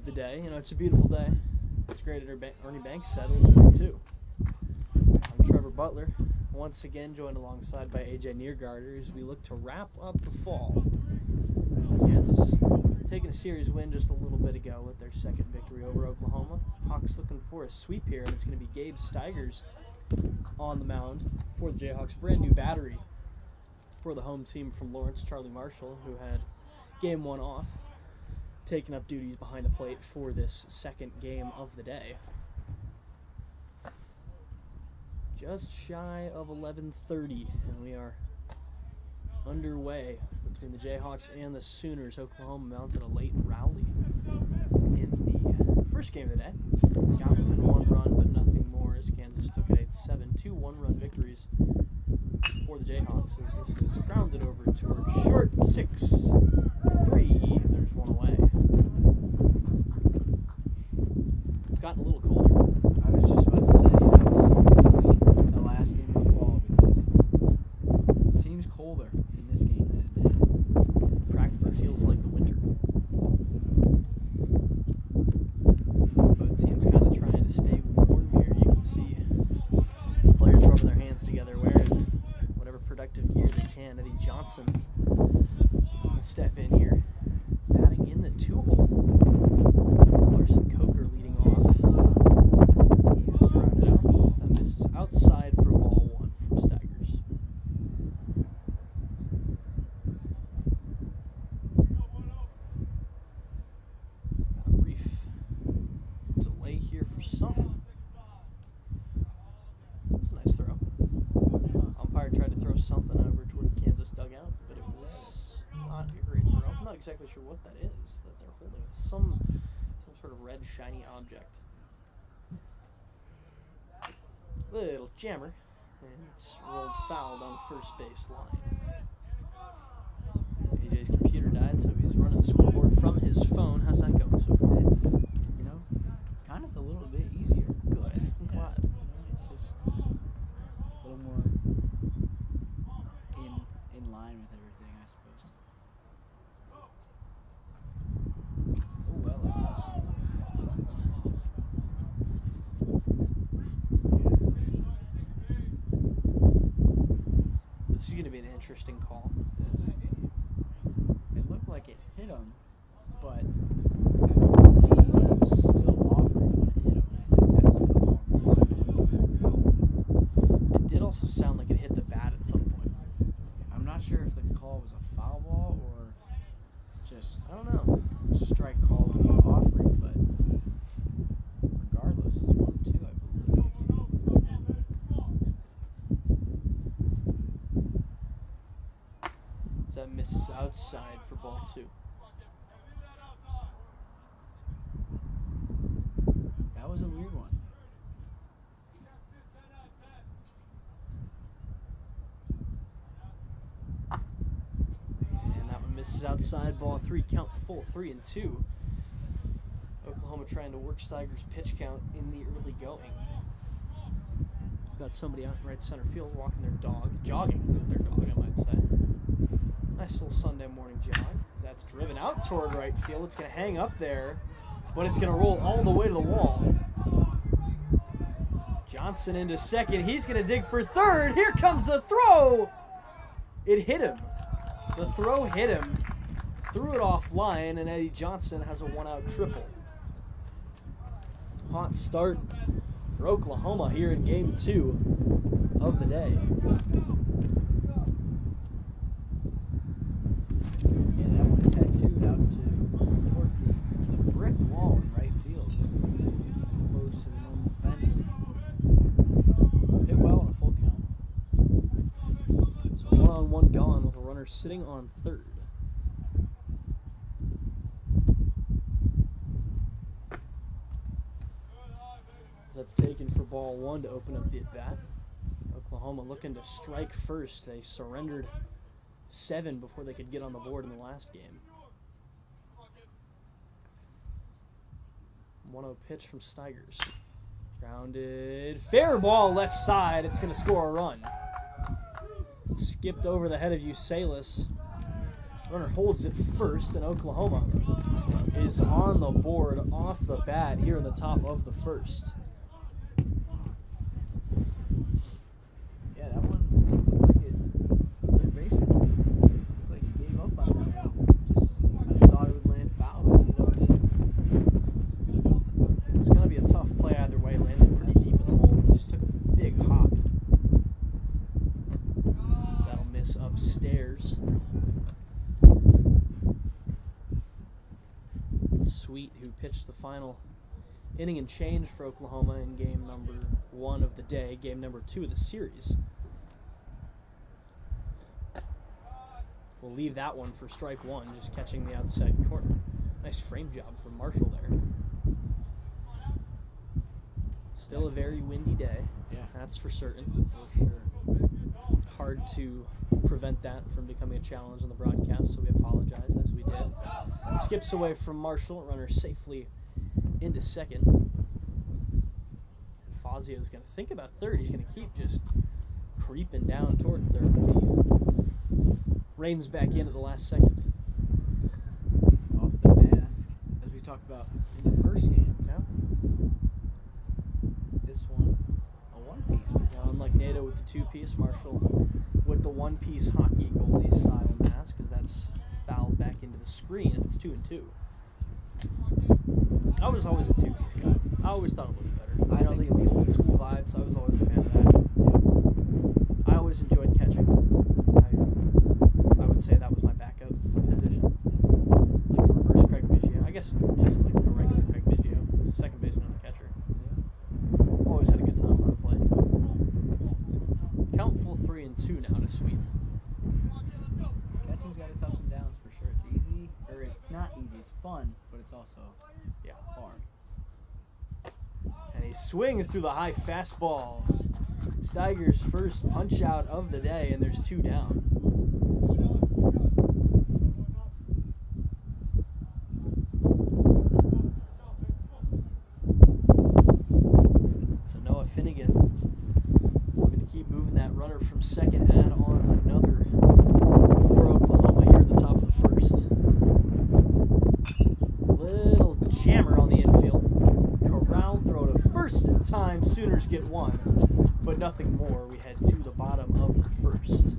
of the day. You know, it's a beautiful day. It's great at Ernie Banks said. Let's play two. I'm Trevor Butler, once again joined alongside by AJ Niergarter as we look to wrap up the fall. Kansas taking a series win just a little bit ago with their second victory over Oklahoma. Hawks looking for a sweep here, and it's going to be Gabe Steigers on the mound for the Jayhawks. Brand new battery for the home team from Lawrence, Charlie Marshall, who had game one off, taking up duties behind the plate for this second game of the day. Just shy of 11:30, and we are underway between the Jayhawks and the Sooners. Oklahoma mounted a late rally in the first game of the day. Got within one run, but nothing more, as Kansas took it 8-7. Two one-run victories for the Jayhawks as this is grounded over toward short 6-3. There's one away. It's gotten a little colder. I was just about to say, it's definitely the last game of the fall because it seems colder in this game than it did. Practically feels like the winter. Both teams kind of trying to stay warm here. You can see players rubbing their hands together, wearing whatever productive gear they can. Eddie Johnson will step in here, batting in the two-hole. Larson Coker leading off. He grounded out. That misses outside for ball one from Steigers. Got a brief delay here for something. That's a nice throw. Umpire tried to throw something over toward the Kansas dugout, but it was not a great throw. I'm not exactly sure what that is that they're holding. It's some sort of red shiny object. Little jammer, and it's rolled foul down the first base line. AJ's computer died, so he's running the scoreboard from his phone. How's that going so far? It's, kind of a little bit easier. Good. I'm glad. It's just a little more in line with everything, I suppose. Oh, well. This is going to be an interesting call. It looked like it hit him, but I believe he was still offering when it hit him, and I think that's the call. It did also sound like it hit the bat at some point. I'm not sure if the call was a foul ball or just I don't know. a strike call on the offering, but regardless, it's 1-2, I believe. So that misses outside for ball two. That was a weird one. And that one misses outside, ball three, count full 3-2. Oklahoma trying to work Steigers' pitch count in the early going. Got somebody out in right center field walking their dog, jogging their dog, I might say. Nice little Sunday morning jog. That's driven out toward right field. It's going to hang up there, but it's going to roll all the way to the wall. Johnson into second. He's going to dig for third. Here comes the throw. It hit him. The throw hit him. Threw it offline, and Eddie Johnson has a one-out triple. Hot start for Oklahoma here in game two of the day. Yeah, that one tattooed out towards the brick wall in right field, close to the normal fence. Hit well on a full count. So 1-on-1 gone with a runner sitting on third. That's taken for ball one to open up the at-bat. Oklahoma looking to strike first. They surrendered 7 before they could get on the board in the last game. 1-0 pitch from Steigers. Grounded. Fair ball left side. It's going to score a run. Skipped over the head of Usalis. Runner holds it first, and Oklahoma is on the board off the bat here in the top of the first. Yeah, that one looked like it. Third baseman looked like he gave up on that one. Just kind of thought it would land foul, but ended up didn't. It's going to be a tough play either way. Landed pretty deep in the hole. Just took a big hop. That'll miss upstairs. Sweet, who pitched the final inning and change for Oklahoma in game number 1 of the day, game number 2 of the series. We'll leave that one for strike 1, just catching the outside corner. Nice frame job from Marshall there. Still a very windy day. Yeah, That's for certain. for sure. Hard to prevent that from becoming a challenge on the broadcast, so we apologize as we did. Skips away from Marshall, runner safely into second. Fazio's going to think about third. He's going to keep just creeping down toward third, but he reins back in at the last second. Off the mask, as we talked about in the first game. Yeah. This one, a one-piece mask. Now, unlike NATO with the two-piece, Marshall with the one-piece hockey goalie style mask, because that's fouled back into the screen and it's 2-2. I was always a two-piece guy. I always thought it looked better. I know the old school vibes. I was always a fan of that. I always enjoyed catching. I would say that was my backup position. Like the reverse Craig Biggio. I guess just like the regular Craig Biggio, the second baseman and the catcher. Always had a good time on the play. Count full 3-2 now to Sweet. Catching's got its ups and downs for sure. It's easy, or it's not easy. It's fun, but it's also hard. And he swings through the high fastball. Steiger's first punch out of the day, and there's 2 down. So Noah Finnegan looking to keep moving that runner from second, add on another for Oklahoma here at the top of the first. Little jammer on the infield. Corral throw to first in time. Sooners get 1, but nothing more. We head to the bottom of the first.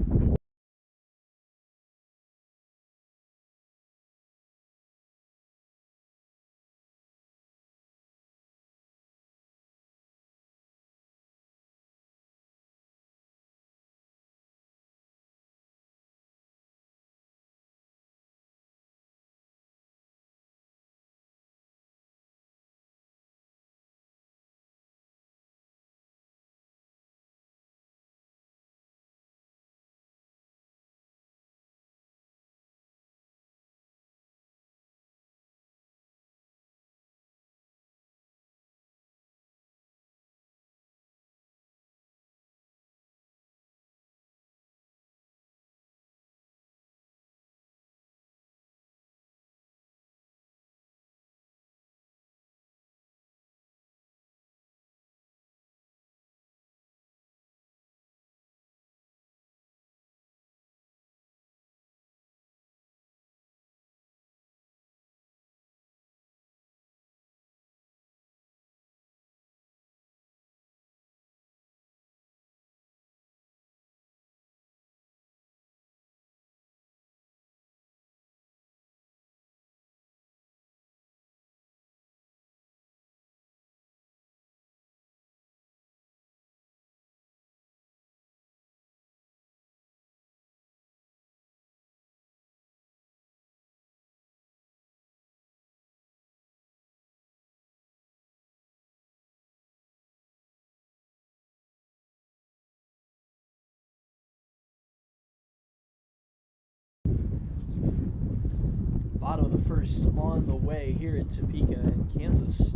Bottom of the first on the way here in Topeka, and Kansas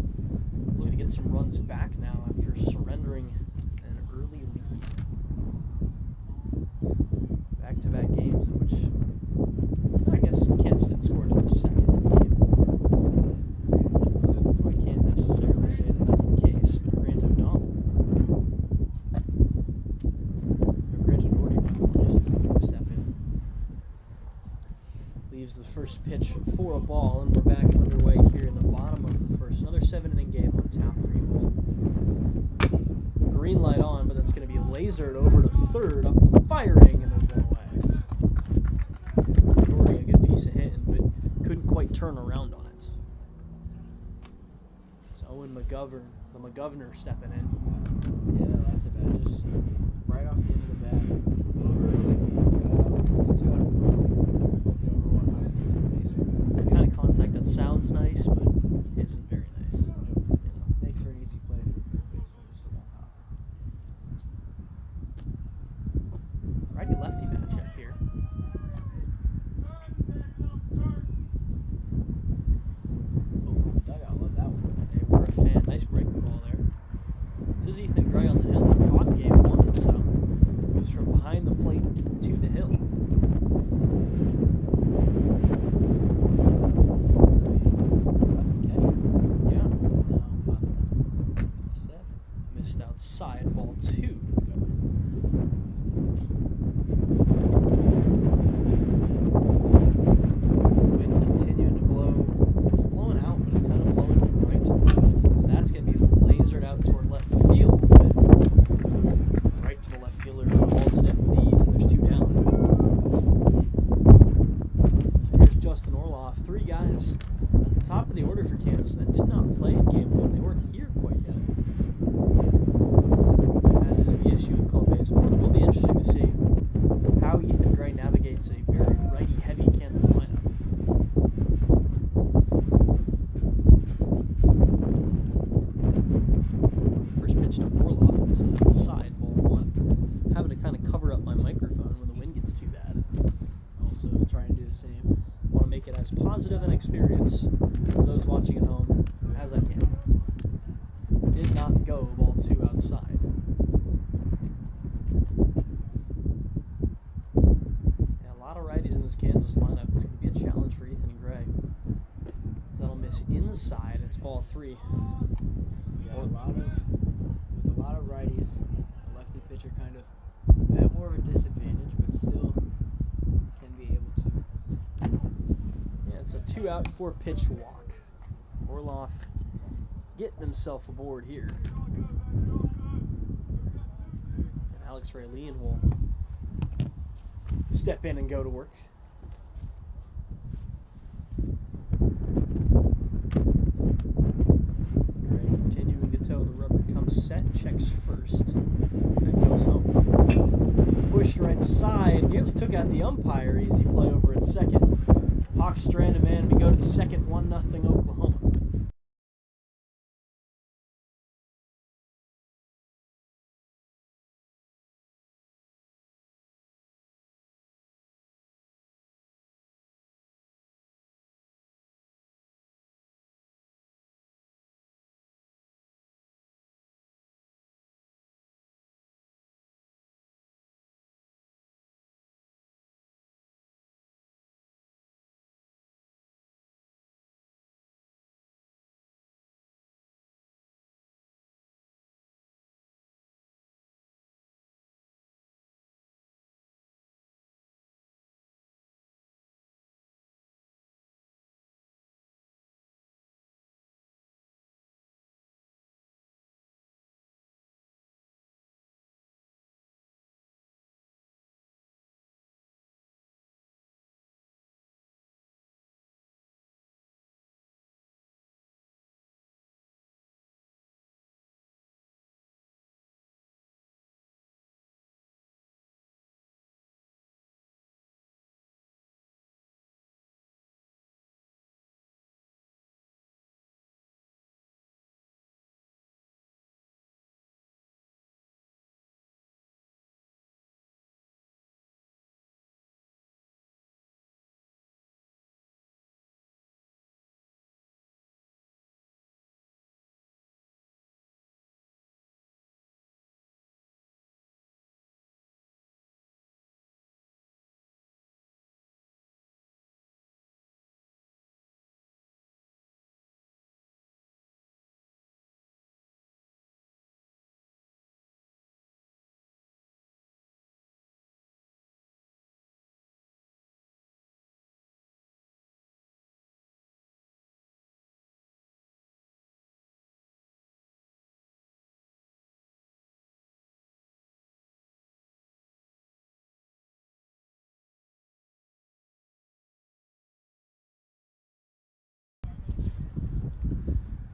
looking to get some runs back now after surrendering an early lead. Back-to-back games in which I guess Kansas didn't score until the second game. So I can't necessarily say that that's the case, but Grant O'Donnell, or Grant O'Doherty, just going to step in. leaves the first pitch for a ball, and we're back underway here in the bottom of the first. Another 7-inning game on tap for you all. Green light on, but that's going to be lasered over to third, up firing, and there's one away. Doherty, a good piece of hitting, but couldn't quite turn around on it. So Owen McGovern, the McGovernor, stepping in. Yeah, that's the bat. Just right off the end of the bat. Two out in front. Both over one out of the base. It's the kind of contact that sounds nice, but isn't very nice. You know. Makes for an easy play for third baseman, just a one-hop. Righty-lefty matchup here. Oklahoma dugout, love that one. They were a fan. Nice breaking ball there. This is Ethan Gray on the hill. He caught game one, so moves from behind the plate to the hill. Yeah. Missed outside, ball two. Wind continuing to blow. It's blowing out, but it's kind of blowing from right to left. So that's going to be lasered out toward left field, but right to the left fielder hauls it in with ease, and there's two down. So here's Justin Orloff. Three guys at the top of the order for Kansas that did not play in game one. They weren't here quite yet. As is the issue with club baseball. It will be interesting to see how Ethan Gray navigates a very righty-heavy Kansas lineup. First pitch to Orloff. This is outside, ball one. Having to kind of cover up my microphone when the wind gets too bad. Also trying to do the same. Want to make it as positive an experience for those watching at home as I can. Did not go, ball two outside. Yeah, a lot of righties in this Kansas lineup. It's going to be a challenge for Ethan Gray. That'll miss inside. It's ball three. We got with a lot of righties, the lefty pitcher kind of at more of a disadvantage, but still can be able to. Yeah, it's a 2-out, 4-pitch walk. Orloff getting himself aboard here. And Alex Raylene will step in and go to work. Gray continuing to toe. The rubber comes set, checks first. That goes home. Pushed right side, nearly took out the umpire. Easy play over at second. Hawks strand a man. We go to the second, 1-0 Oklahoma.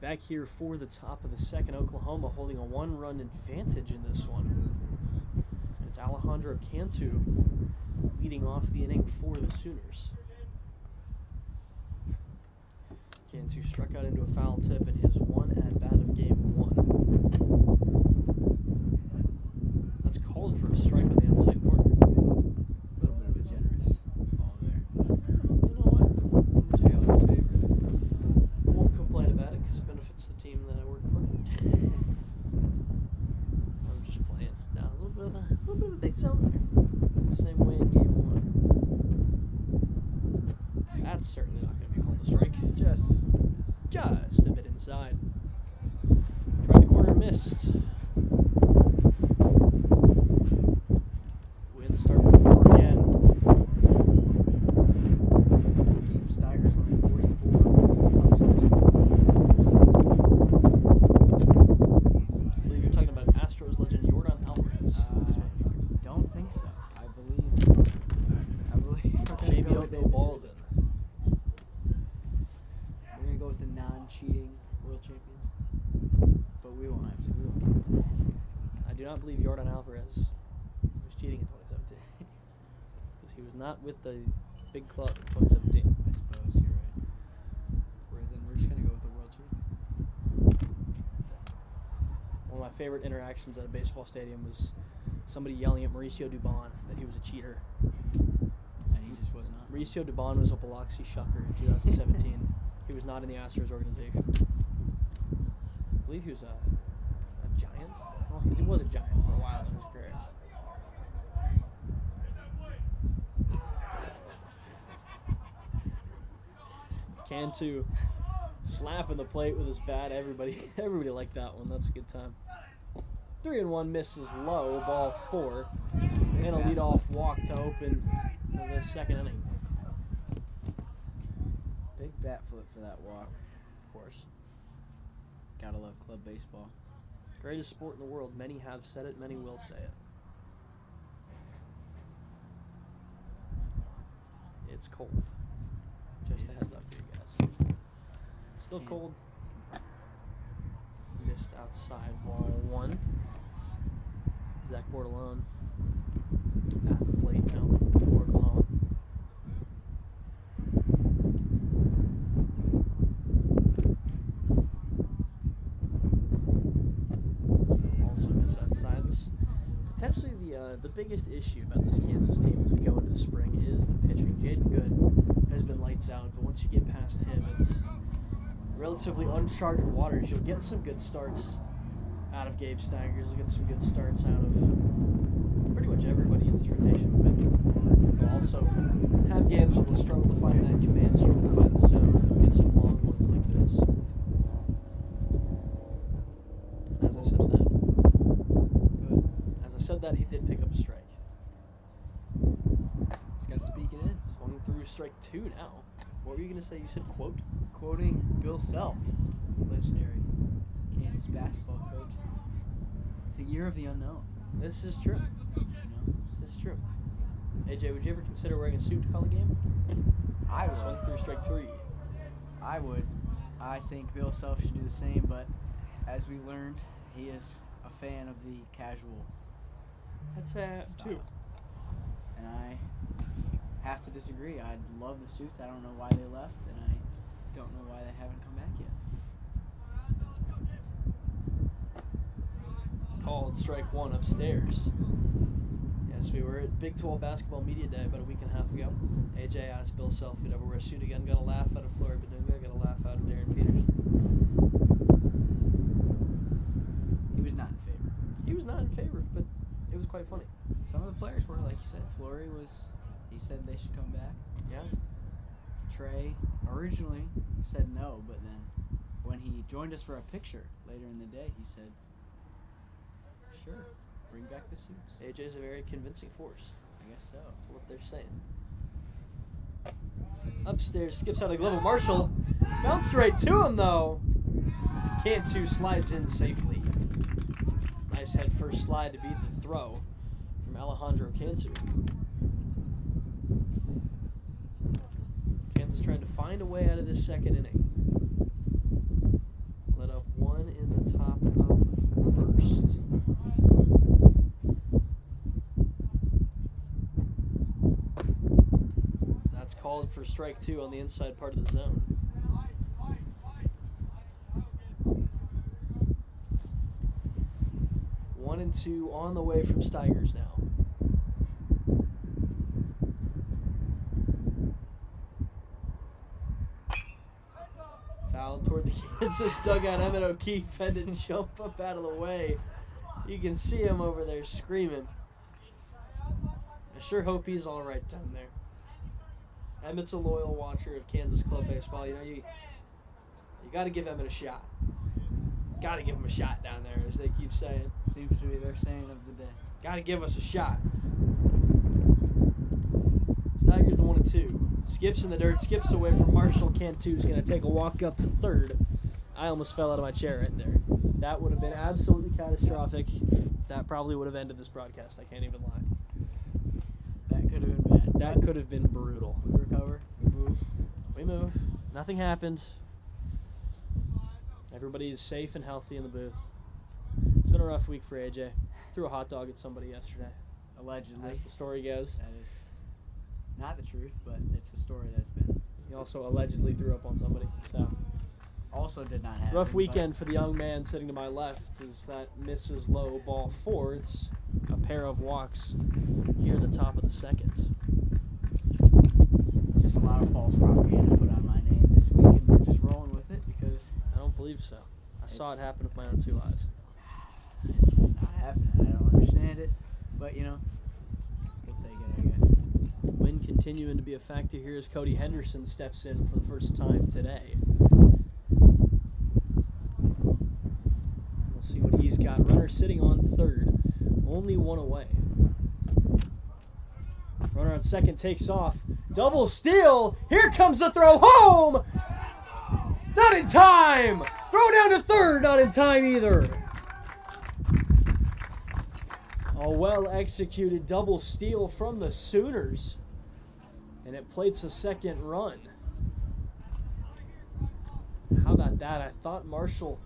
Back here for the top of the second, Oklahoma holding a 1-run advantage in this one. And it's Alejandro Cantu leading off the inning for the Sooners. Cantu struck out into a foul tip in his one at-bat of game 1. That's called for a strike on the outside corner. A little bit of a generous call there. You know what? In the Jayhawks' favor. I won't complain about it because it benefits the team that I work for. I'm just playing. Now, a little bit of a big zone there. Same way in game 1. That's certainly not going to be called a strike. Just a bit inside. Tried the corner, missed. Wind starting to blow again. Gabe Steiger's 144. Cubs legend. I believe you're talking about Astros legend Yordan Alvarez. as a matter of fact. Don't think so. I believe we're gonna Maybe go don't with go the- balls in. We're gonna go with the non-cheating world champions, but we won't have to. We won't get into that. I do not believe Yordan Alvarez was cheating in 2017. Because he was not with the big club in 2017. I suppose you're right. Whereas then we're just gonna go with the world champion. One of my favorite interactions at a baseball stadium was somebody yelling at Mauricio Dubon that he was a cheater. And he just was not. Mauricio Dubon was a Biloxi Shucker in 2017. He was not in the Astros organization. I believe he was a Giant. Well, because he was a Giant for a while in his career. Cantu slapping the plate with his bat. Everybody liked that one. That's a good time. 3-1 misses low, ball 4. And a leadoff walk to open the second inning. Big bat flip for that walk. Of course. Gotta love club baseball. Greatest sport in the world. Many have said it, many will say it. It's cold. Just a heads up for you guys. Still Yeah. cold. Missed outside, ball 1. Zach Bordelon at the plate now for Oklahoma. Also miss outside. This potentially the biggest issue about this Kansas team as we go into the spring is the pitching. Jaden Good has been lights out, but once you get past him, it's relatively uncharted waters. You'll get some good starts out of Gabe Steigers. You'll get some good starts out of pretty much everybody in this rotation. But you'll also have games where they'll struggle to find that command, struggle to find the zone, and get some long ones like this. As I said that, he did pick up a strike. Just gotta speak it in. Swung through strike 2 now. What were you going to say? You said quote? Quoting Bill Self, legendary Kansas basketball coach. It's a year of the unknown. This is true. You know? This is true. AJ, would you ever consider wearing a suit to call a game? I Swung would. through strike 3. I would. I think Bill Self should do the same, but as we learned, he is a fan of the casual That's style. too. And I have to disagree. I love the suits. I don't know why they left, and I don't know why they haven't come back yet. Called strike 1 upstairs. Yes, we were at Big 12 Basketball Media Day about a week and a half ago. AJ asked Bill Self if he'd ever wear a suit again. Got a laugh out of Flory Badunga. Got a laugh out of Darren Peters. He was not in favor. He was not in favor, but it was quite funny. Some of the players were, like you said. Flory was, he said they should come back. Yeah. Trey originally said no, but then when he joined us for a picture later in the day, he said, sure, bring back the suits. AJ's a very convincing force. I guess so. That's what they're saying. Upstairs, skips out of glove of Marshall. Bounced right to him, though. Cantu slides in safely. Nice head first slide to beat the throw from Alejandro Cantu. Kansas trying to find a way out of this second inning. called for strike 2 on the inside part of the zone. One and two on the way from Steigers now. Foul toward the Kansas dugout. Emmett O'Keefe had to jump up out of the way. You can see him over there screaming. I sure hope he's all right down there. Emmett's a loyal watcher of Kansas club baseball. You know, you got to give Emmett a shot. Got to give him a shot down there, as they keep saying. Seems to be their saying of the day. Got to give us a shot. Steigers the 1-2. Skips in the dirt. Skips away from Marshall. Cantu's going to take a walk up to third. I almost fell out of my chair right there. That would have been absolutely catastrophic. That probably would have ended this broadcast. I can't even lie. That could have been bad. That could have been brutal. We recover. We move. We move. Nothing happened. Everybody is safe and healthy in the booth. It's been a rough week for AJ. Threw a hot dog at somebody yesterday. Allegedly. As the story goes. That is not the truth, but it's a story that's been. He also allegedly threw up on somebody. So also did not happen. rough weekend for the young man sitting to my left. Is that misses low ball 4. It's a pair of walks here in the top of the second. Just a lot of false propaganda put on my name this week, and we're just rolling with it because I don't believe so. I saw it happen with my own 2 eyes. it's just not happening. I don't understand it, but you know, we'll take it, I guess. Wind continuing to be a factor here as Cody Henderson steps in for the first time today. We'll see what he's got. Runner sitting on third, only 1 away. Runner on second takes off. Double steal. Here comes the throw home. Not in time. Throw down to third. Not in time either. A well-executed double steal from the Sooners. And it plates a second run. How about that? I thought Marshall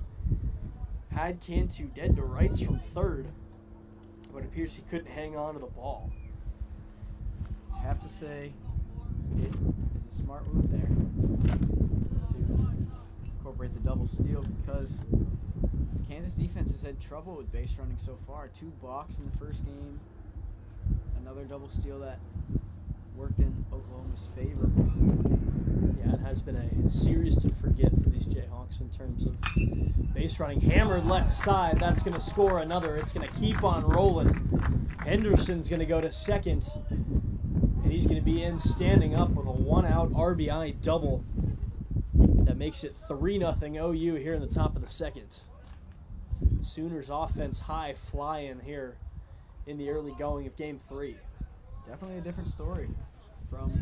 had Cantu dead to rights from third, but it appears he couldn't hang on to the ball. I have to say, it is a smart move there to incorporate the double steal because Kansas defense has had trouble with base running so far. 2 balks in the first game, another double steal that worked in Oklahoma's favor. Yeah, it has been a series to forget for these Jayhawks in terms of base running. Hammered left side. That's going to score another. It's going to keep on rolling. Henderson's going to go to second. And he's going to be in standing up with a 1-out RBI double. That makes it 3-0 OU here in the top of the second. Sooners offense high flying here in the early going of game 3. Definitely a different story from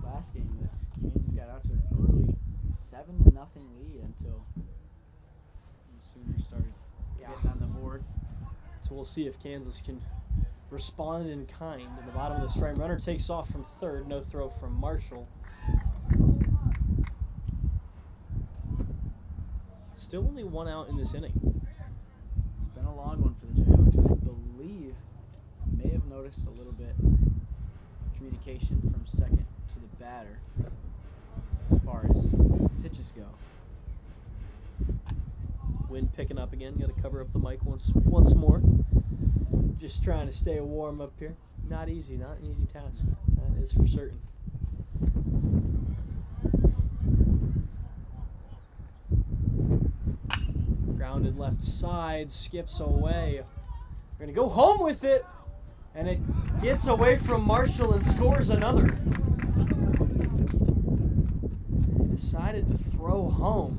last game. This Kansas got out to an early 7-0 lead until the Sooners started getting on the board. So we'll see if Kansas can respond in kind. In the bottom of this frame, runner takes off from third. No throw from Marshall. Still only 1 out in this inning. It's been a long one for the Jayhawks. I believe may have noticed a little bit of communication from second to the batter as far as pitches go. Wind picking up again. Got to cover up the mic once more. Just trying to stay warm up here. Not easy. Not an easy task. That is for certain. Grounded left side. Skips away. We're going to go home with it. And it gets away from Marshall and scores another. He decided to throw home.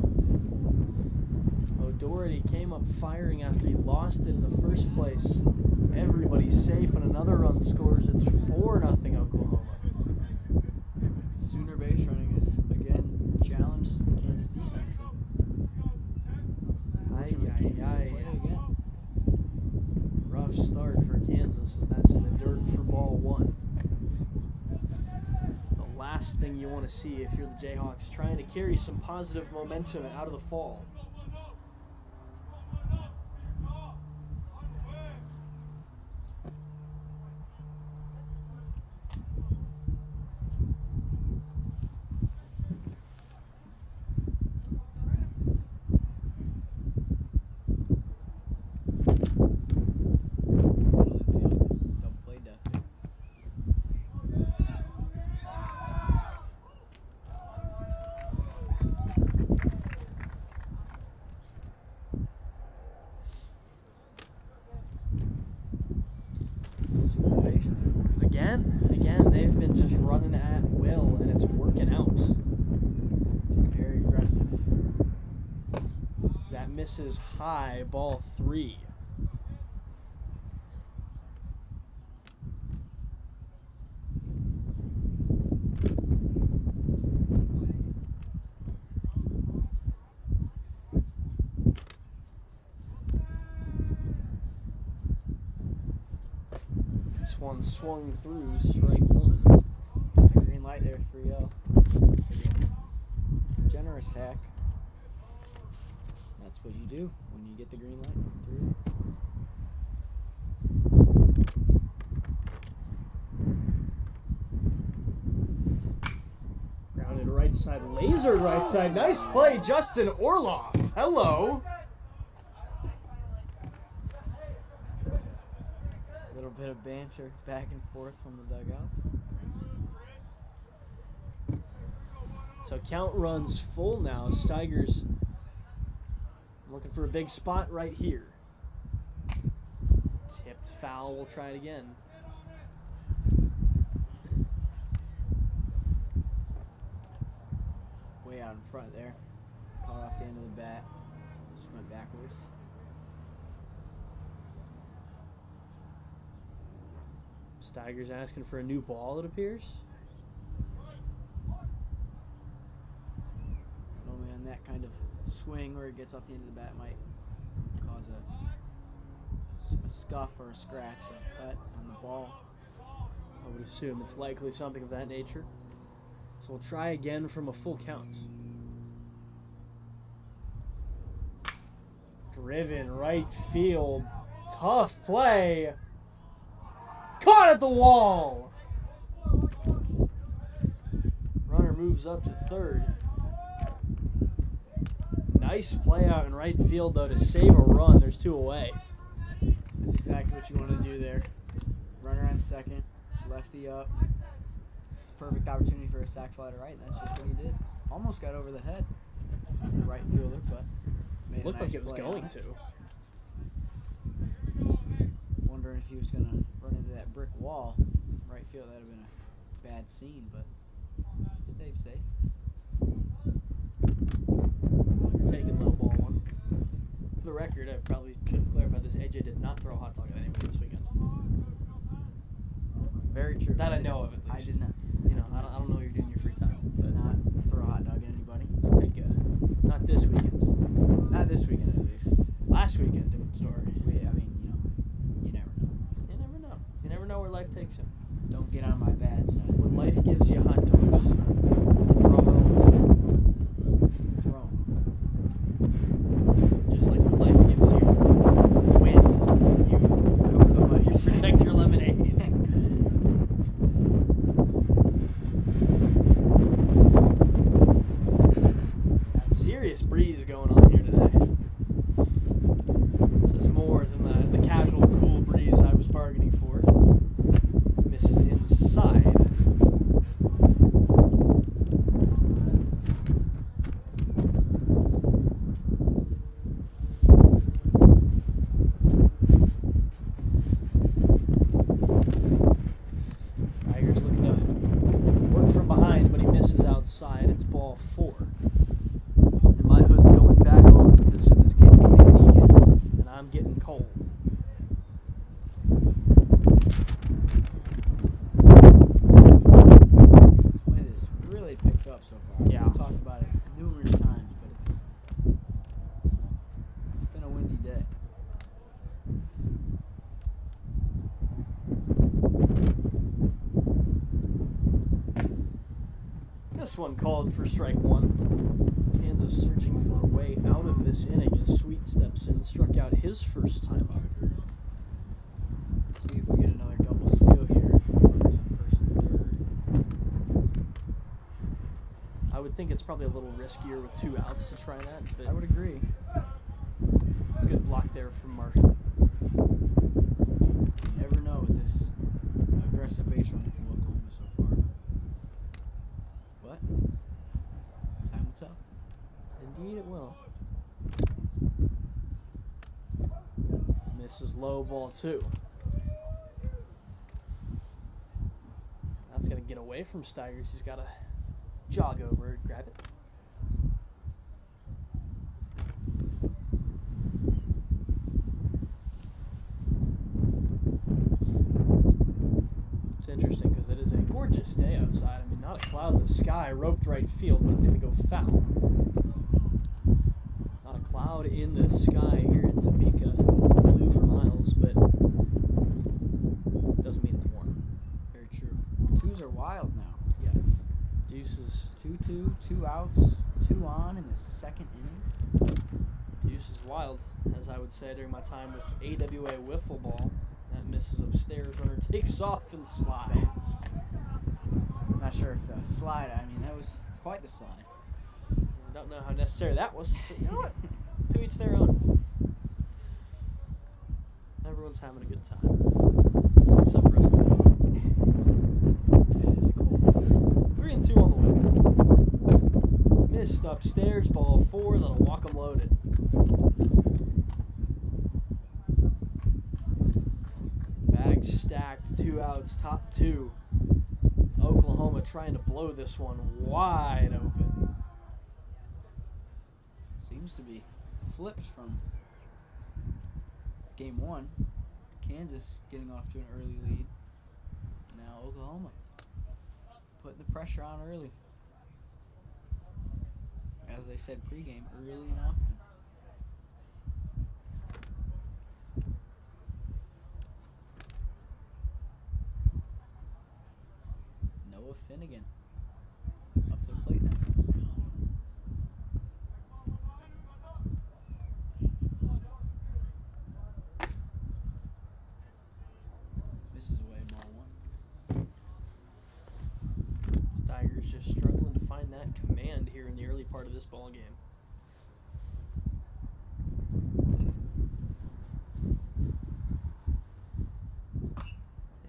O'Doherty came up firing after he lost it in the first place. Everybody's safe and another run scores. It's 4-0 Oklahoma. Sooner base running has again challenged the Kansas defense. Again. Rough start for Kansas as that's in the dirt for ball 1. The last thing you want to see if you're the Jayhawks, trying to carry some positive momentum out of the fall. Misses high, ball 3. This one swung through, strike 1. Green light there, 3-0. Generous hack. That's what you do when you get the green light. 3. Grounded right side, lasered right side. Nice play, Justin Orloff. Hello. A little bit of banter back and forth from the dugouts. So count runs full now. Steigers looking for a big spot right here. Tipped foul. We'll try it again. Way out in front there. Caught off the end of the bat. Just went backwards. Steigers asking for a new ball, it appears. Normally on that kind of swing where it gets off the end of the bat might cause a scuff or a scratch or cut on the ball. I would assume it's likely something of that nature. So we'll try again from a full count. Driven right field. Tough play. Caught at the wall. Runner moves up to third. Nice play out in right field, though, to save a run. There's 2 away. That's exactly what you want to do there. Runner on second, lefty up. It's a perfect opportunity for a sac fly to right, and that's just what he did. Almost got over the head of the right fielder, but made Looked a nice like it was play going on it. to. Wondering if he was going to run into that brick wall. Right field, that would have been a bad scene, but stayed safe. Taking low ball 1. For the record, I probably should have clarified this. AJ did not throw a hot dog at anybody this weekend. Very true. That I know of, at least. I did not. You know, I don't know what you're doing in your free time. Did not throw a hot dog at anybody. Okay, good. Not this weekend. Not this weekend, at least. Last weekend, different story. I mean, you never know. You never know. You never know where life takes you. Don't get on my bad side. When life gives you hot dogs, throw 'em. Throw 'em. Just like when life gives you wind, you protect your lemonade. Serious breeze going on here today. This is more than the casual cool breeze I was bargaining for. Misses inside. Tigers looking to work from behind, but he misses outside. It's ball 4. And my hood's going back on because it is getting windy, and I'm getting cold. This wind has really picked up so far. Yeah. We've talked about it numerous times, but it's been a windy day. This one called for strike 1. Kansas searching for a way out of this inning as Sweet steps in, struck out his first time up. Let's see if we get another double steal here. Runners on first and third. I would think it's probably a little riskier with 2 outs to try that, but I would agree. good block there from Marshall. You never know with this aggressive base running from Oklahoma so far. But time will tell. Indeed it will. Misses low, ball 2. That's going to get away from Steigers. He's got to jog over it, grab it. gorgeous day outside. I mean, not a cloud in the sky. Roped right field, but it's going to go foul. Not a cloud in the sky here in Topeka. It's blue for miles, but doesn't mean it's warm. Very true. Twos are wild now. Yeah. Deuces. 2-2, 2 outs, 2 on in the second inning. Deuce is wild, as I would say during my time with AWA Wiffle Ball. That misses upstairs. Runner takes off and slides. Not sure if the slide, I mean, that was quite the slide. I don't know how necessary that was, but you know what? To each their own. Everyone's having a good time. Except for us. It is a cold. 3-2 on the way. Missed upstairs, ball 4, that'll walk 'em loaded. Bag stacked, 2 outs, top 2. Oklahoma trying to blow this one wide open. Seems to be flipped from game 1. Kansas getting off to an early lead. Now Oklahoma putting the pressure on early. As they said pregame, early and often. Noah Finnegan up to the plate now. Misses away, ball 1. Tigers just struggling to find that command here in the early part of this ball game.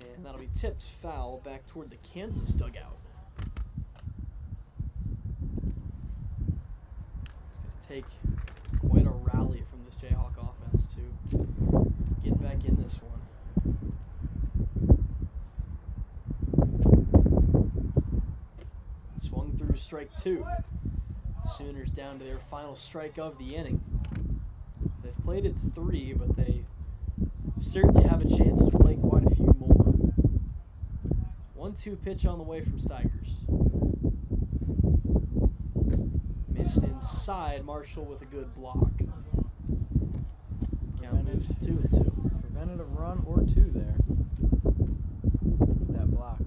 And that'll be tipped foul back toward the Kansas dugout. It's going to take quite a rally from this Jayhawk offense to get back in this one. Swung through strike 2. Sooners down to their final strike of the inning. They've played at 3, but they certainly have a chance to play quite a few more. 1-2 pitch on the way from Steigers. Missed inside. Marshall with a good block. Count moves to 2-2. Prevented a run or 2 there with that block.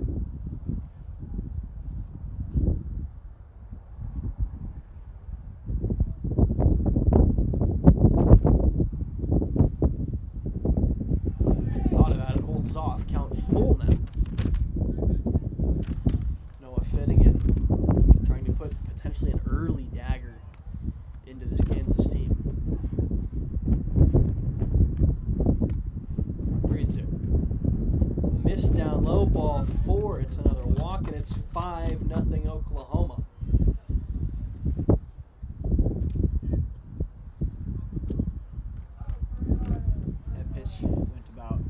Thought about it. Holds off. Count full now. Noah Finnegan trying to put potentially an early dagger into this Kansas team. 3-2. Missed down low, ball 4. It's another walk, and it's 5-0 Oklahoma. That pitch went about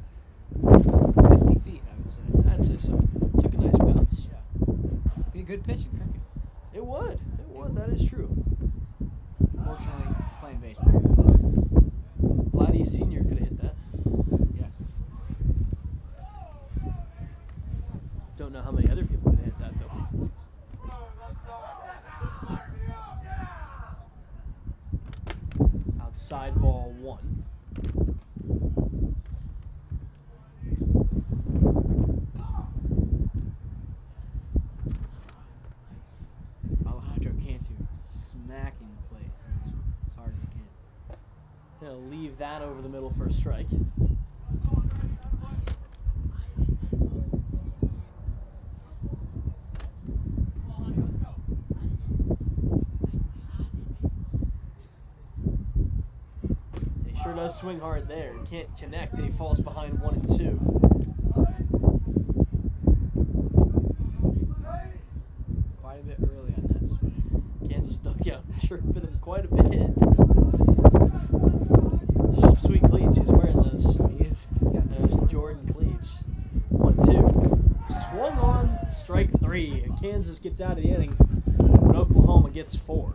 50 feet, I would say. I'd say so. Took a nice bounce. Yeah. Be a good pitch in cricket. It would. It would. That is true. Fortunately, playing baseball. Vladdy Sr. could have hit that. Yes. Don't know how many other people could have hit that, though. Outside ball 1. Alejandro Cantu smacking the plate as hard as he can. He'll leave that over the middle for a strike. He sure does swing hard there. Can't connect, and he falls behind 1 and 2. Quite a bit early on that swing. Kansas dugout chirping him quite a bit. Sweet cleats. He's wearing those. He's got Those Jordan cleats. 1-2. Swung on. Strike 3. Kansas gets out of the inning, but Oklahoma gets 4.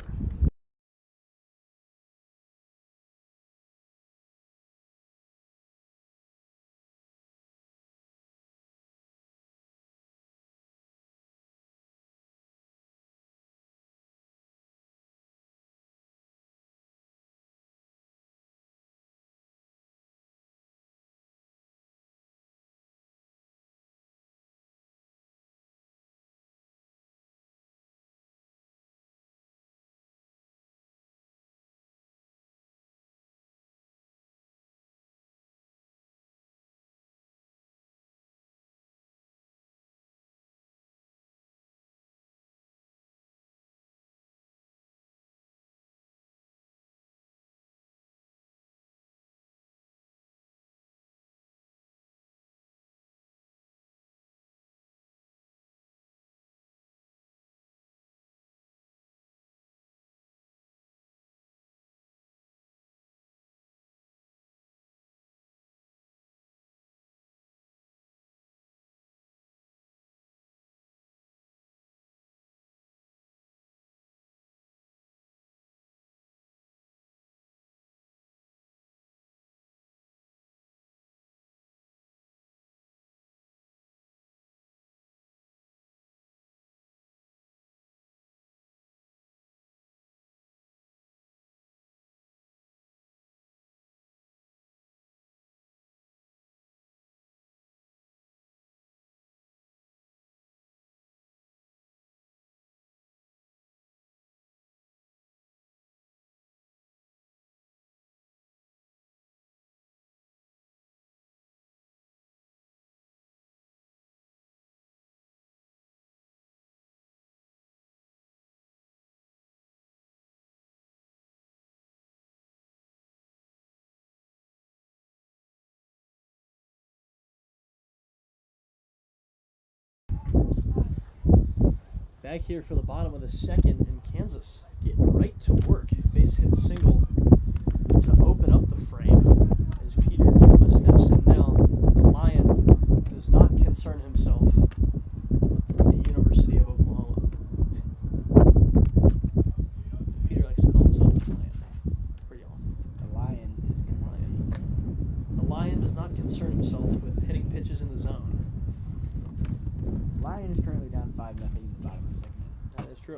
Back here for the bottom of the second, and Kansas getting right to work. Base hit single to open up the frame as Peter Duma steps in now. The Lion does not concern himself with the University of Oklahoma. Peter likes to call himself the Lion pretty often. The Lion is currently. The Lion does not concern himself with hitting pitches in the zone. Lion is currently down 5-0 in the bottom of the second. That is true.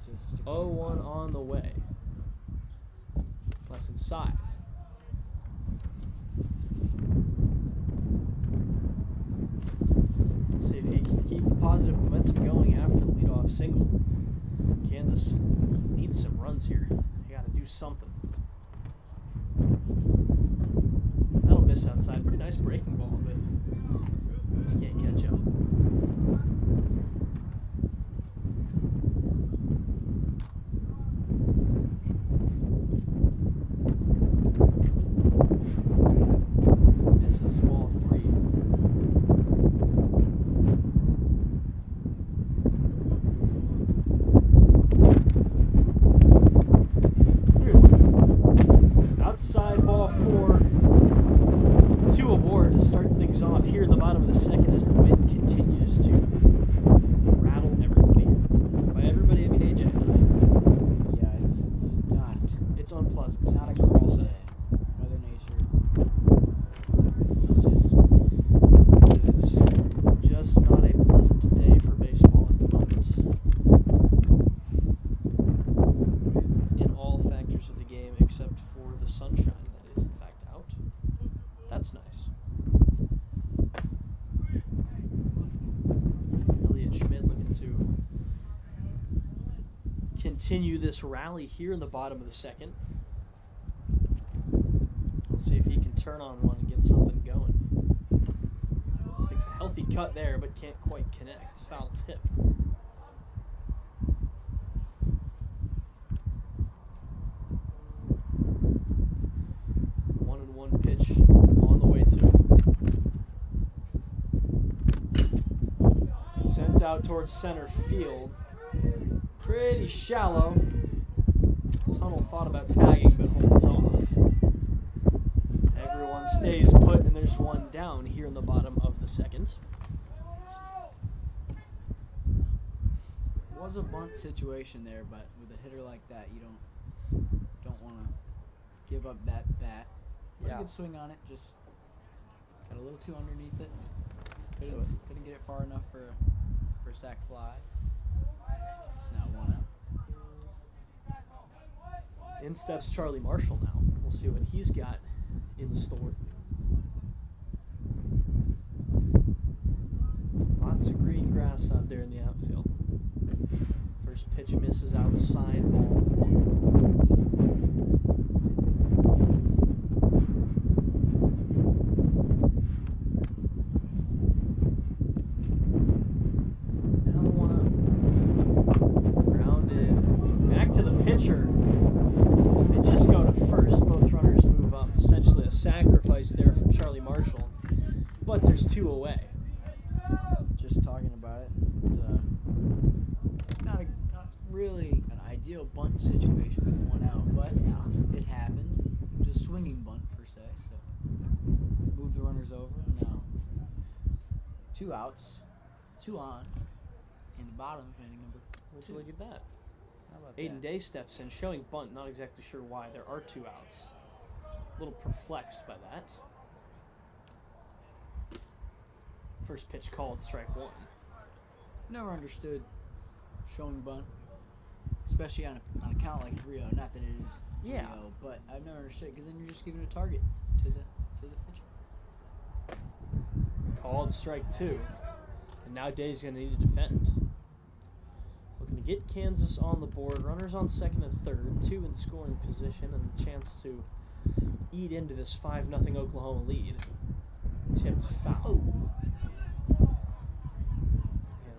Just 0-1 on the way. Left inside. See if he can keep the positive momentum going after the leadoff single. Kansas needs some runs here. They got to do something. That'll miss outside. Pretty nice breaking ball, but just can't catch up. Misses ball 3. Outside ball 4. 2 aboard to start things off here in the bottom of the second as the wind continues to rattle everybody. By everybody, I mean AJ and I. Yeah, it's not. It's unpleasant. Not a That's what cool we'll day. say. Mother Nature. It's It is just not a pleasant day for baseball at the moment. In all factors of the game except for the sunshine that is in fact out. That's nice. Elliott Schmidt looking to continue this rally here in the bottom of the second. We'll see if he can turn on one and get something going. Takes a healthy cut there, but can't quite connect. Foul tip. One and one pitch on the way to. Sent out towards center field. Pretty shallow. Tunnel thought about tagging, but holds off. Everyone stays put, and there's one down here in the bottom of the second. was a bunt situation there, but with a hitter like that, you don't want to give up that bat. Yeah. A good swing on it, just got a little too underneath it. So Couldn't get it far enough for a sac fly. It's now 1 out. in steps Charlie Marshall now. We'll see what he's got in store. Lots of green grass out there in the outfield. First pitch misses outside, ball 1. Now the 1-up. Grounded. Back to the pitcher. They just go to first. Both runners move up. Essentially a sacrifice there from Charlie Marshall. But there's 2 away. Just talking about it. Not really an ideal bunt situation with 1 out, but Yeah. it happens. Just swinging bunt per se. So move the runners over, and now 2 outs, 2 on, in the bottom of inning number Would 2. you look at that? How about Aiden that? Day steps in, showing bunt. Not exactly sure why. There are 2 outs. A little perplexed by that. First pitch called, strike 1. Never understood showing bunt, especially on a count like 3-0. Not that it is 3-0, Yeah. but I've never understood because then you're just giving a target to the pitcher. Called strike 2. And now Day's going to need to defend. Looking to get Kansas on the board. Runners on second and third. 2 in scoring position and a chance to eat into this 5-0 Oklahoma lead. Tipped foul. And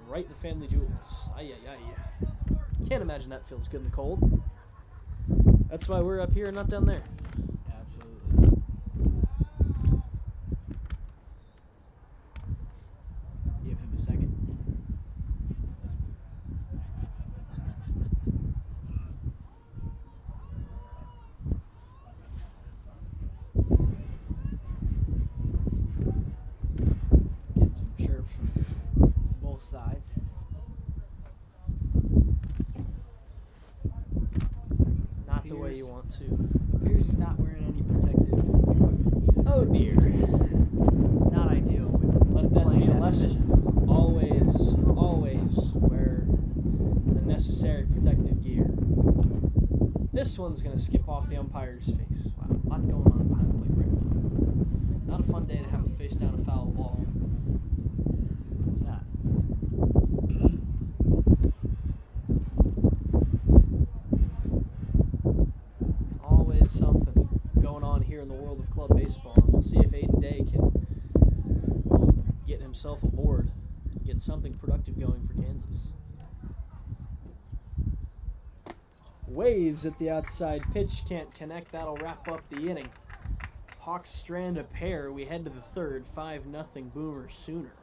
right in the family jewels. Ay, ay, ay. Can't imagine that feels good in the cold. That's why we're up here and not down there. Absolutely. Give him a second. way you want to. Appears he's not wearing any protective equipment either. Oh dear. Not ideal. Let that playing be a that lesson. position. Always wear the necessary protective gear. This one's going to skip off the umpire's face. Wow, a lot going on behind the plate right now. Not a fun day to have to face down a foul ball. It's not. Always something going on here in the world of club baseball. And we'll see if Aiden Day can get himself aboard and get something productive going for Kansas. Waves at the outside pitch, can't connect. That'll wrap up the inning. Hawks strand a pair. We head to the third. 5-0 Boomer Sooner.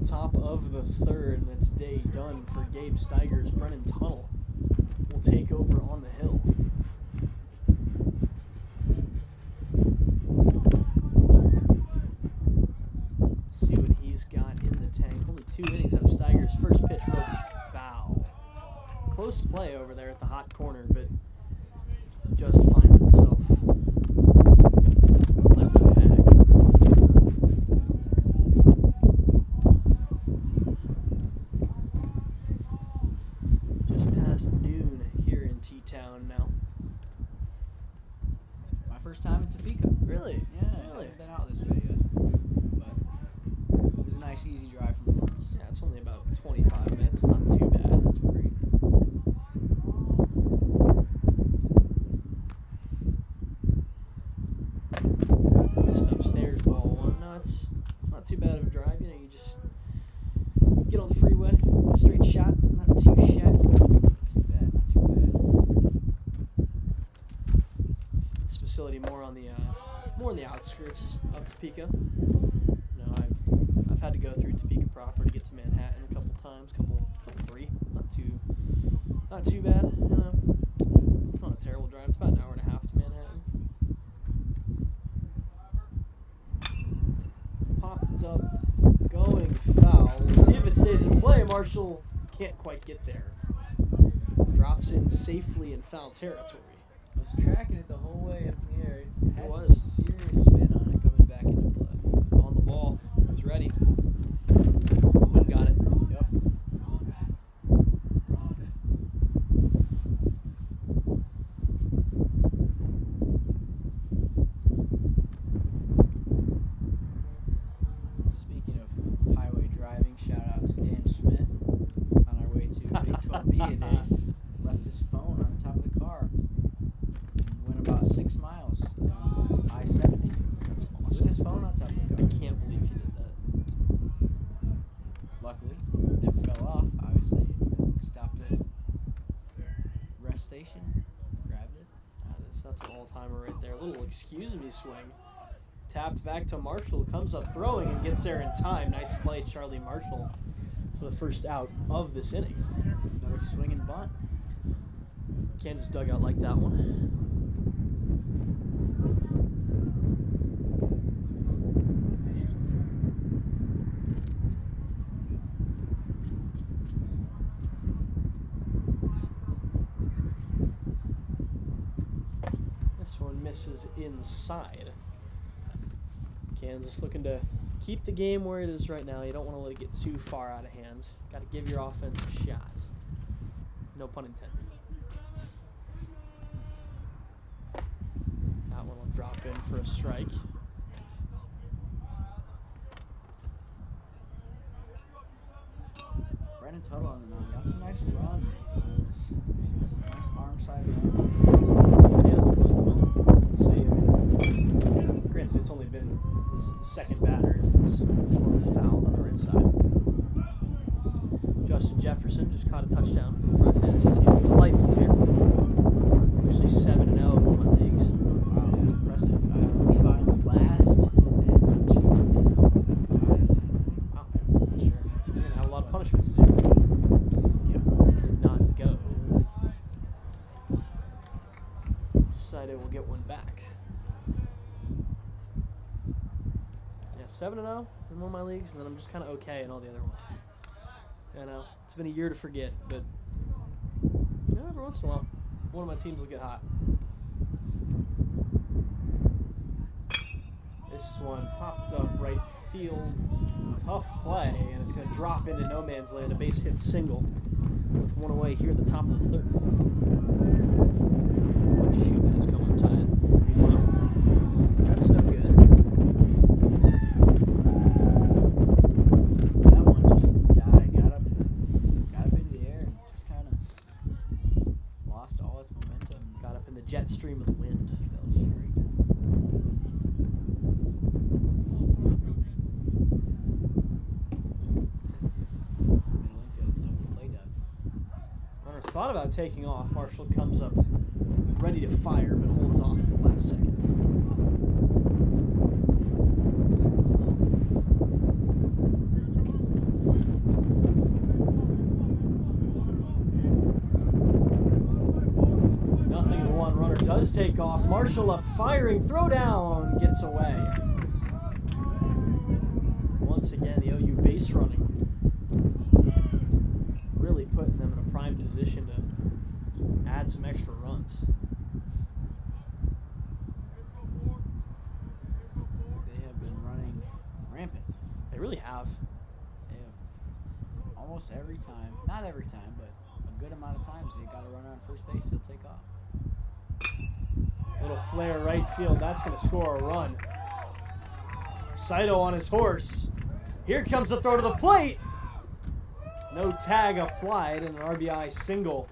Top of the third, and it's day done for Gabe Steigers. Brennan Tunnel will take over on the hill. See what he's got in the tank. Only 2 innings out of Steigers. First pitch rope foul. Close play over there at the hot corner, but just finds itself left in the bag. Noon here in T-Town now. My first time in Topeka. Really? Yeah, I Really? haven't been out this way yet. But it was a nice, easy drive from Lawrence. Yeah, it's only about 25 minutes. Not too bad. Great. Missed upstairs ball one. No, it's not too bad of a drive. You know, you just get on the freeway, straight shot, not too shabby. This facility more on the outskirts of Topeka. No, had to go through Topeka proper to get to Manhattan a couple times, three. Not too bad. You know, it's not a terrible drive. It's about an hour and a half to Manhattan. Popped up, going foul. We'll see if it stays in play. Marshall can't quite get there. Drops in safely in foul territory. I was tracking it the whole way up here. It had was. some serious spin on it coming back into play. On the ball. He was ready. Wouldn't got it. Yep. Speaking of highway driving, shout out to Dan Schmidt on our way to Big 12 Media Days. Left his phone on the top of the car and went about 6 miles down I-70 with his phone on top of the I car. can't believe he did that. Luckily, never fell off. Obviously, stopped at rest station, grabbed it. That's an all-timer right there. Little excuse me swing. Tapped back to Marshall. Comes up throwing and gets there in time. Nice play, Charlie Marshall, for the first out of this inning. Another swing and bunt. Kansas dugout like that one. This one misses inside. Kansas looking to keep the game where it is right now. You don't want to let it get too far out of hand. Got to give your offense a shot. No pun intended. That one will drop in for a strike. Brandon Tuttle on the mound. That's a nice run. It's a nice arm side run. He has been playing well. Let's see. I mean, granted, it's only been this is the second batter that's thrown fouled on the right side. Justin Jefferson just caught a touchdown for my fantasy team. Delightful here. Actually 7-0 in all my leagues. Wow, that's impressive. I believe I'm last at 2-5. Wow. Not sure. You're going to have a lot of punishments to do. Yeah. Did not go. Decided we'll get one back. Yeah, 7-0 in one of my leagues, and then I'm just kind of okay in all the other ones. You know, it's been a year to forget, but you know, every once in a while, one of my teams will get hot. This one popped up right field. Tough play, and it's going to drop into no man's land. A base hit single with one away here at the top of the third. Shoot has come untied. Wow. That's no good. That one just died, got up into the air, and just kind of lost all its momentum. Got up in the jet stream of the wind. Fell straight down. Middle infield, double play done. Runner thought about taking off. Marshall comes up ready to fire, but holds off at the last second. Nothing in one. Runner does take off. Marshall up firing. Throw down. Gets away. Once again, the OU base running. Really putting them in a prime position to add some extra runs. They have been running rampant. They really have. They have almost every time, not every time, but a good amount of times they got to run on first base, they'll take off. Little flare right field. That's going to score a run. Saito on his horse. Here comes the throw to the plate. No tag applied, and an RBI single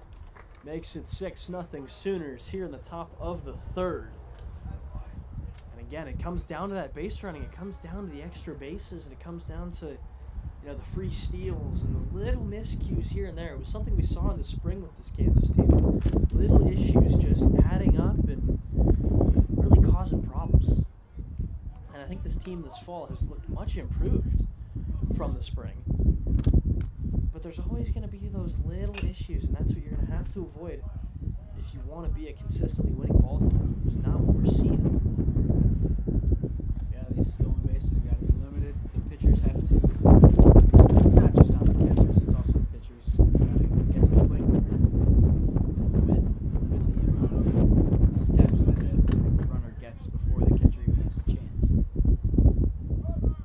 makes it 6-0 Sooners here in the top of the third. And again, it comes down to that base running. It comes down to the extra bases, and it comes down to, you know, the free steals and the little miscues here and there. It was something we saw in the spring with this Kansas team. Little issues just adding up and really causing problems. And I think this team this fall has looked much improved. from the spring. But there's always going to be those little issues, and that's what you're going to have to avoid if you want to be a consistently winning ball team. It's not what we're seeing. Yeah, these stolen bases got to be limited. The pitchers have to. It's not just on the catchers; it's also the pitchers. Get to the plate quicker. Limit the amount of steps that a runner gets before the catcher even has a chance.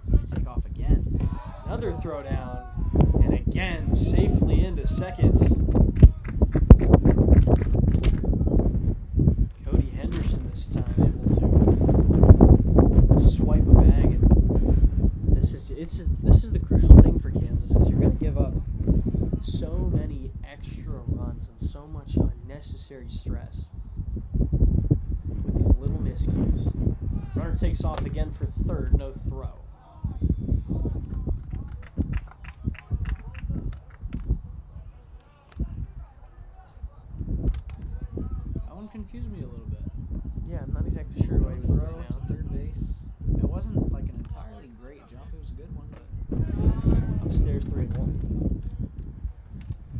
So they take off again. Another throw down, and again safely into second. Cody Henderson this time able to swipe a bag, and this is the crucial thing for Kansas is you're going to give up so many extra runs and so much unnecessary stress with these little miscues. Runner takes off again for third, no throw. That one confused me a little bit. Yeah, I'm not exactly sure why he was Throw right to now. third base. It wasn't like an entirely great jump. It was a good one, but Upstairs 3-1.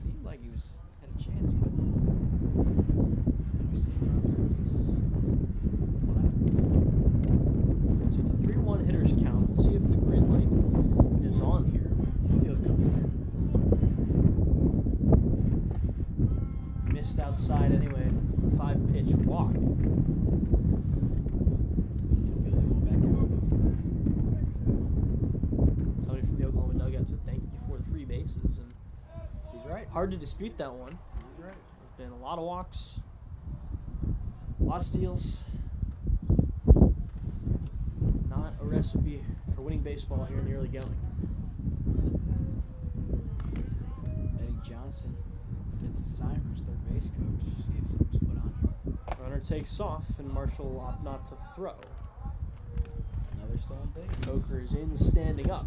seemed like he had a chance. But we see him around third base. So it's a 3-1 hitters count. We'll see if the green light is on here. Infield comes in. Missed outside anyway. 5-pitch walk. Infield will go back out. Tony from the Oklahoma dugout said thank you for the free bases, and He's right. hard to dispute that one. He's right. There's been a lot of walks, a lot of steals. Not a recipe for winning baseball here in the early going. Eddie Johnson gets the sign from his third base coach. See if something's put on. Runner takes off, and Marshall will opt not to throw. Another stolen base. Coker is in standing up.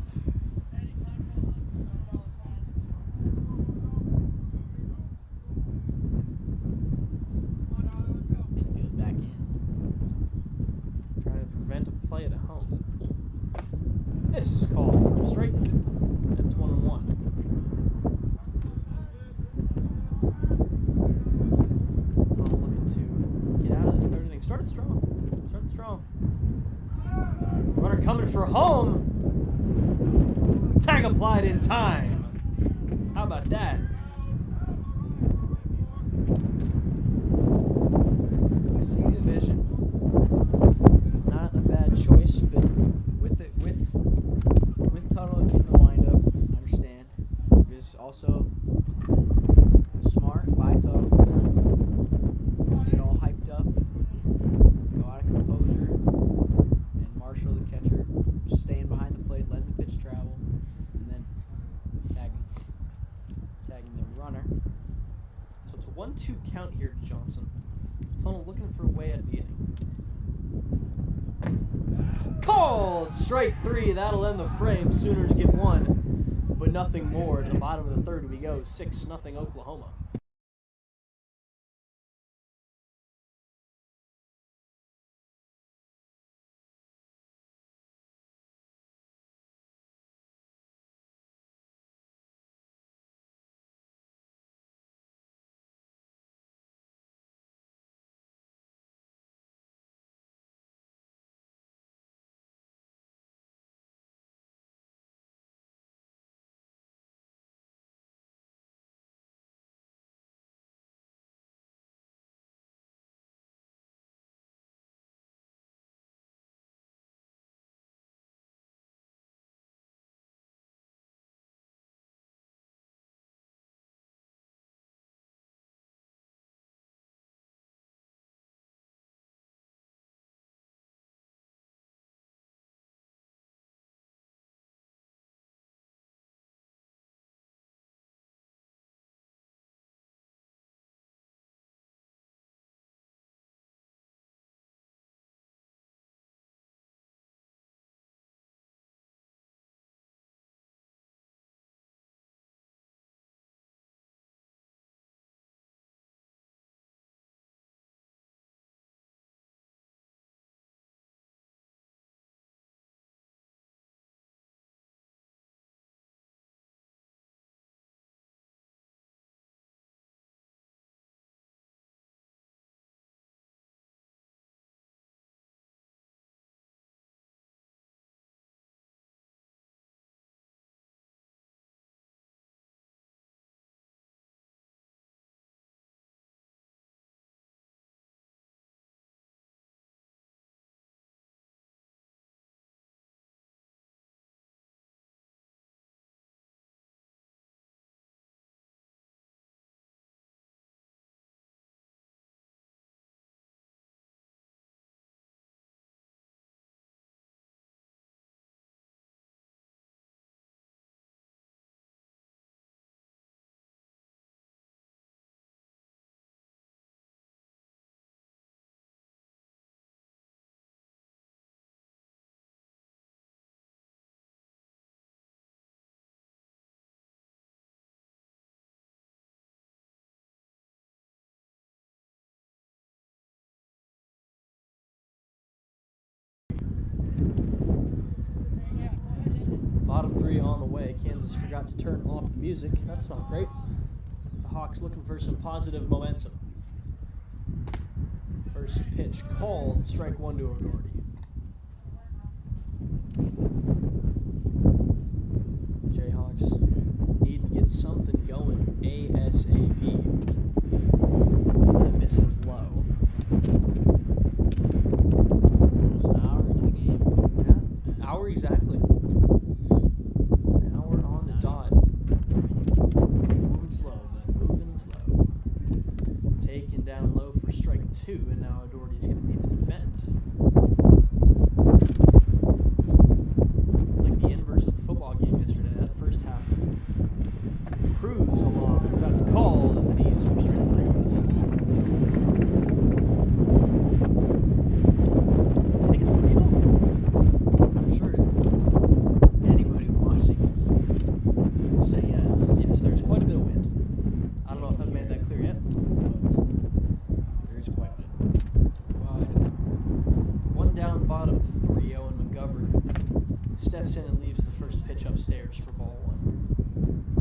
Infield back in. Trying to prevent a play at home. This call for a strike. That's 1-1. Tunnel looking to get out of this third inning. Started strong. Runner coming for home. Tag applied in time. How about that? I see the vision. Not a bad choice, but With Tuttle in the windup, I understand. It was also smart by Tuttle to not get all hyped up, go out of composure, and Marshall, the catcher, staying behind the plate, letting the pitch travel, and then tagging the runner. so it's a 1-2 count here to Johnson. Tunnel looking for a way out of the inning. Called strike 3. That'll end the frame. Sooners get one, but nothing more. To the bottom of the third we go. 6-0 Oklahoma. 3 on the way. Kansas forgot to turn off the music. That's not great. The Hawks looking for some positive momentum. First pitch called, strike 1 to O'Doherty. Jayhawks need to get something going ASAP. That misses low. Almost an hour into the game. Yeah, hour exactly. An hour on the dot. Moving slow, but Moving slow. Taken down low for strike 2, and now O'Doherty's going to need to defend. It's like the inverse of the football game yesterday. That first half cruised along as that's called, and then he's for strike 3. I think it's Rubino. I'm sure anybody watching this will say yes. Yes, there's quite a bit of wind. I don't know if I've made that clear yet. There is quite a bit. One down, bottom 3. Owen McGovern steps in and leaves the first pitch upstairs for ball 1.